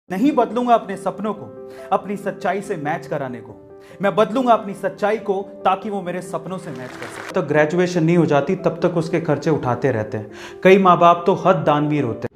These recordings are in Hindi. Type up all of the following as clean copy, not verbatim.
नहीं बदलूंगा अपने सपनों को अपनी सच्चाई से मैच कराने को। मैं बदलूंगा अपनी सच्चाई को ताकि वो मेरे सपनों से मैच कर सके। तब ग्रेजुएशन नहीं हो जाती तब तक उसके खर्चे उठाते रहते हैं। कई माँ बाप तो हद दानवीर होते हैं।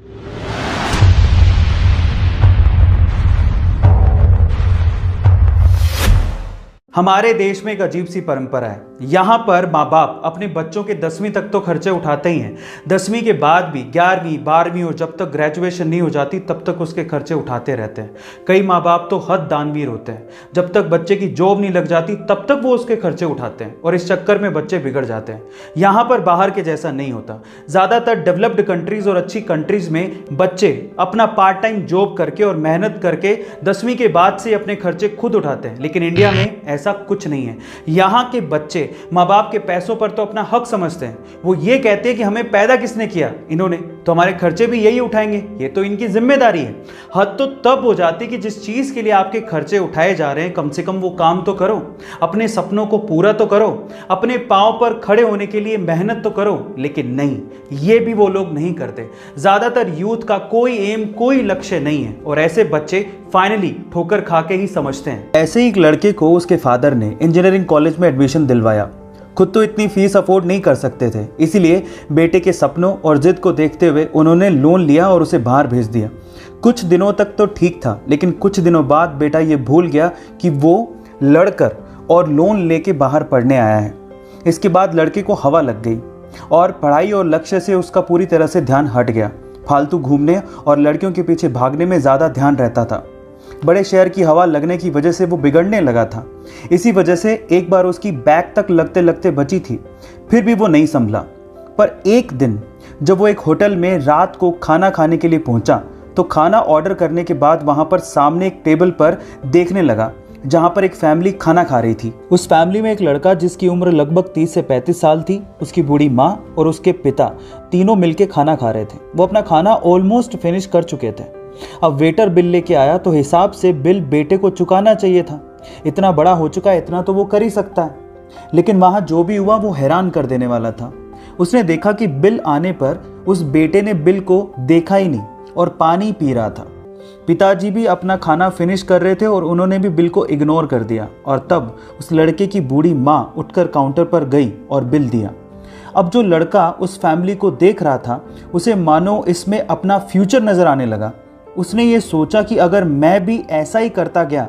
हमारे देश में एक अजीब सी परंपरा है। यहाँ पर माँ बाप अपने बच्चों के 10वीं तक तो खर्चे उठाते ही हैं, 10वीं के बाद भी 11वीं 12वीं और जब तक ग्रेजुएशन नहीं हो जाती तब तक उसके खर्चे उठाते रहते हैं। कई माँ बाप तो हद दानवीर होते हैं, जब तक बच्चे की जॉब नहीं लग जाती तब तक वो उसके खर्चे उठाते हैं और इस चक्कर में बच्चे बिगड़ जाते हैं। यहाँ पर बाहर के जैसा नहीं होता। ज़्यादातर डेवलप्ड कंट्रीज और अच्छी कंट्रीज में बच्चे अपना पार्ट टाइम जॉब करके और मेहनत करके 10वीं के बाद से अपने खर्चे खुद उठाते हैं, लेकिन इंडिया में ऐसा कुछ नहीं है। यहाँ के बच्चे माँ बाप के पैसों पर तो अपना हक समझते हैं। वो ये कहते हैं कि हमें पैदा किसने किया, इन्होंने, तो हमारे खर्चे भी यही उठाएंगे, ये तो इनकी जिम्मेदारी है। हद तो तब हो जाती कि जिस चीज के लिए आपके खर्चे उठाए जा रहे हैं कम से कम वो काम तो करो, अपने सपनों को पूरा तो करो, अपने पांव पर खड़े होने के लिए मेहनत तो करो। लेकिन नहीं, ये भी वो लोग नहीं करते। ज्यादातर यूथ का कोई एम, कोई लक्ष्य नहीं है और ऐसे बच्चे फाइनली ठोकर खा के ही समझते हैं। ऐसे ही एक लड़के को उसके फादर ने इंजीनियरिंग कॉलेज में एडमिशन दिलवाया। खुद तो इतनी फीस अफोर्ड नहीं कर सकते थे, इसीलिए बेटे के सपनों और जिद को देखते हुए उन्होंने लोन लिया और उसे बाहर भेज दिया। कुछ दिनों तक तो ठीक था, लेकिन कुछ दिनों बाद बेटा ये भूल गया कि वो लड़कर और लोन लेके बाहर पढ़ने आया है। इसके बाद लड़के को हवा लग गई और पढ़ाई और लक्ष्य से उसका पूरी तरह से ध्यान हट गया। फालतू घूमने और लड़कियों के पीछे भागने में ज़्यादा ध्यान रहता था। बड़े शहर की हवा लगने की वजह से वो बिगड़ने लगा था। इसी वजह से एक बार उसकी बैग तक लगते लगते बची थी, फिर भी वो नहीं संभला। पर एक दिन जब वो एक होटल में रात को खाना खाने के लिए पहुंचा तो खाना ऑर्डर करने के बाद वहां पर सामने एक टेबल पर देखने लगा जहां पर एक फैमिली खाना खा रही थी। उस फैमिली में एक लड़का जिसकी उम्र लगभग 30 से 35 साल थी, उसकी बूढ़ी माँ और उसके पिता तीनों मिलकर खाना खा रहे थे। वो अपना खाना ऑलमोस्ट फिनिश कर चुके थे। अब वेटर बिल लेके आया तो हिसाब से बिल बेटे को चुकाना चाहिए था। इतना बड़ा हो चुका है, इतना तो वो कर ही सकता है। लेकिन वहां जो भी हुआ वो हैरान कर देने वाला था। उसने देखा कि बिल आने पर उस बेटे ने बिल को देखा ही नहीं और पानी पी रहा था। पिताजी भी अपना खाना फिनिश कर रहे थे और उन्होंने भी बिल को इग्नोर कर दिया। और तब उस लड़के की बूढ़ी माँ उठकर काउंटर पर गई और बिल दिया। अब जो लड़का उस फैमिली को देख रहा था उसे मानो इसमें अपना फ्यूचर नजर आने लगा। उसने ये सोचा कि अगर मैं भी ऐसा ही करता गया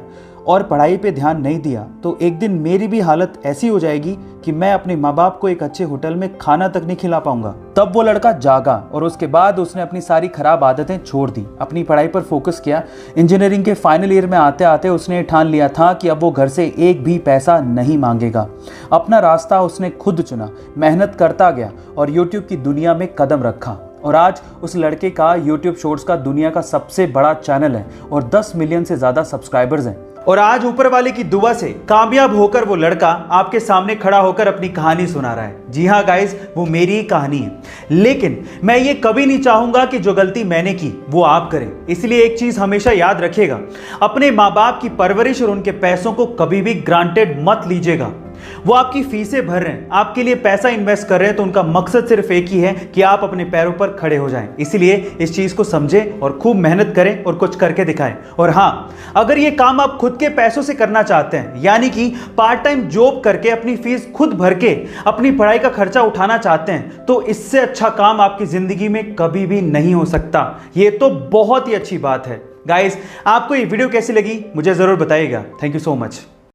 और पढ़ाई पे ध्यान नहीं दिया तो एक दिन मेरी भी हालत ऐसी हो जाएगी कि मैं अपने माँ बाप को एक अच्छे होटल में खाना तक नहीं खिला पाऊंगा। तब वो लड़का जागा और उसके बाद उसने अपनी सारी खराब आदतें छोड़ दी, अपनी पढ़ाई पर फोकस किया। इंजीनियरिंग के फाइनल ईयर में आते आते उसने ठान लिया था कि अब वो घर से एक भी पैसा नहीं मांगेगा। अपना रास्ता उसने खुद चुना, मेहनत करता गया और यूट्यूब की दुनिया में कदम रखा। और आज उस लड़के का यूट्यूब शॉर्ट्स का दुनिया का सबसे बड़ा चैनल है और 10 मिलियन से ज्यादा सब्सक्राइबर्स हैं। और आज ऊपर वाले की दुआ से कामयाब होकर वो लड़का आपके सामने खड़ा होकर अपनी कहानी सुना रहा है। जी हाँ गाइस, वो मेरी ही कहानी है। लेकिन मैं ये कभी नहीं चाहूंगा कि जो गलती मैंने की वो आप करें। इसलिए एक चीज हमेशा याद रखिएगा, अपने माँ बाप की परवरिश और उनके पैसों को कभी भी ग्रांटेड मत लीजिएगा। वो आपकी फीसें भर रहे हैं, आपके लिए पैसा इन्वेस्ट कर रहे हैं, तो उनका मकसद सिर्फ एक ही है कि आप अपने पैरों पर खड़े हो जाएं। इसलिए इस चीज को समझें और खूब मेहनत करें और कुछ करके दिखाएं। और हाँ, अगर ये काम आप खुद के पैसों से करना चाहते हैं, यानी कि पार्ट टाइम जॉब करके अपनी फीस खुद भर के अपनी पढ़ाई का खर्चा उठाना चाहते हैं, तो इससे अच्छा काम आपकी जिंदगी में कभी भी नहीं हो सकता। ये तो बहुत ही अच्छी बात है। गाइस, आपको ये वीडियो कैसी लगी मुझे जरूर बताइएगा। Thank you so much.